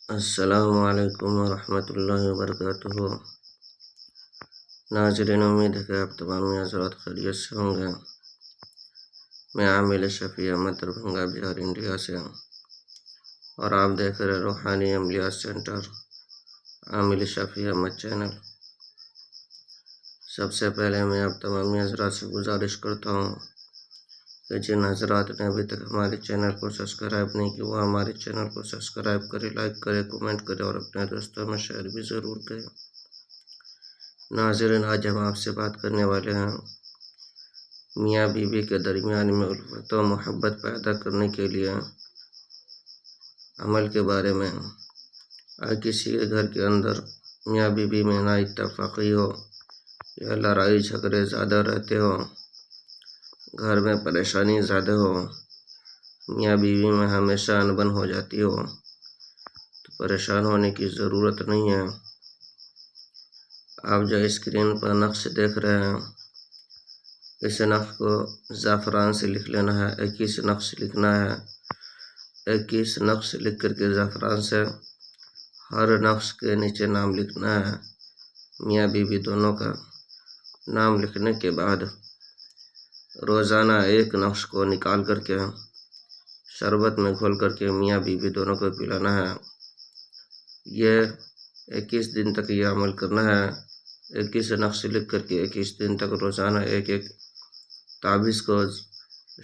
السلام علیکم ورحمۃ اللہ وبرکاتہ۔ ناظرین، امید ہے کہ آپ تمام حضرات خیریت سے ہوں گے۔ میں عامل شفیع احمد دربھنگہ بہار انڈیا سے، اور آپ دیکھ رہے روحانی عملیات سینٹر عامل شفیع احمد چینل۔ سب سے پہلے میں آپ تمام حضرات سے گزارش کرتا ہوں کہ جن حضرات نے ابھی تک ہمارے چینل کو سبسکرائب نہیں کیا وہ ہمارے چینل کو سبسکرائب کرے، لائک کرے، کمنٹ کرے اور اپنے دوستوں میں شیئر بھی ضرور کریں۔ ناظرین، آج ہم آپ سے بات کرنے والے ہیں میاں بیوی کے درمیان میں الفت و محبت پیدا کرنے کے لیے عمل کے بارے میں۔ اگر کسی کے گھر کے اندر میاں بیوی میں نا اتفاقی ہو یا لڑائی جھگڑے زیادہ رہتے ہو، گھر میں پریشانی زیادہ ہو، میاں بیوی میں ہمیشہ انبن ہو جاتی ہو، تو پریشان ہونے کی ضرورت نہیں ہے۔ آپ جو اسکرین پر نقش دیکھ رہے ہیں، اس نقش کو زعفران سے لکھ لینا ہے۔ 21 نقش لکھنا ہے۔ 21 نقش لکھ کر کے زعفران سے ہر نقش کے نیچے نام لکھنا ہے۔ میاں بیوی دونوں کا نام لکھنے کے بعد روزانہ ایک نقش کو نکال کر کے شربت میں گھول کر کے میاں بیوی دونوں کو پلانا ہے۔ یہ 21 دن تک یہ عمل کرنا ہے۔ 21 نقش لکھ کر کے 21 دن تک روزانہ ایک تعویذ کو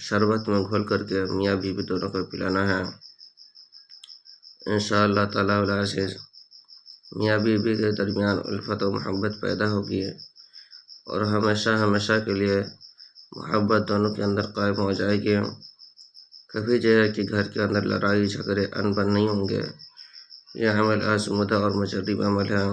شربت میں گھول کر کے میاں بیوی دونوں کو پلانا ہے۔ انشاءاللہ تعالی العزیز میاں بیوی کے درمیان الفت و محبت پیدا ہوگی، اور ہمیشہ کے لیے محبت دونوں کے اندر قائم ہو جائے گی۔ کبھی جو ہے کہ گھر کے اندر لڑائی جھگڑے انبن نہیں ہوں گے۔ یہ عمل آزمودہ اور مجرب عمل ہے۔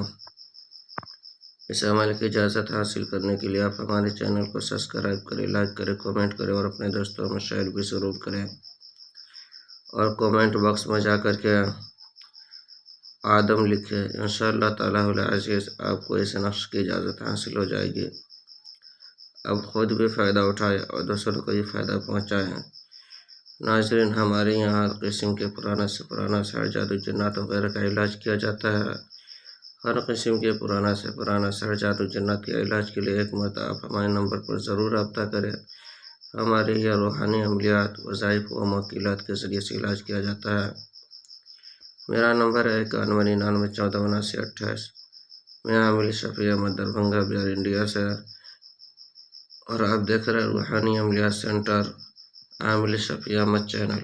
اس عمل کی اجازت حاصل کرنے کے لیے آپ ہمارے چینل کو سبسکرائب کریں، لائک کریں، کمنٹ کریں اور اپنے دوستوں میں شیئر بھی ضرور کریں۔ اور کمنٹ باکس میں جا کر کے آدم لکھیں۔ انشاءاللہ تعالی العزیز آپ کو اس نقش کی اجازت حاصل ہو جائے گی۔ اب خود بھی فائدہ اٹھائے اور دوسروں کو بھی فائدہ پہنچائیں۔ ناظرین، ہمارے یہاں ہر قسم کے پرانا سے پرانا سحر، جادو، جنات وغیرہ کا علاج کیا جاتا ہے۔ ہر قسم کے پرانا سے پرانا سحر، جادو، جنات کے علاج کے لیے ایک مرتبہ آپ ہمارے نمبر پر ضرور رابطہ کریں۔ ہمارے یہ روحانی عملیات وظائف و موکلات کے ذریعے سے علاج کیا جاتا ہے۔ میرا نمبر ہے 9199147928۔ میں عامل شفیع احمد دربھنگہ بہار انڈیا سے، اور آپ دیکھ رہے روحانی عملیات سینٹر عامل شفیع احمد چینل۔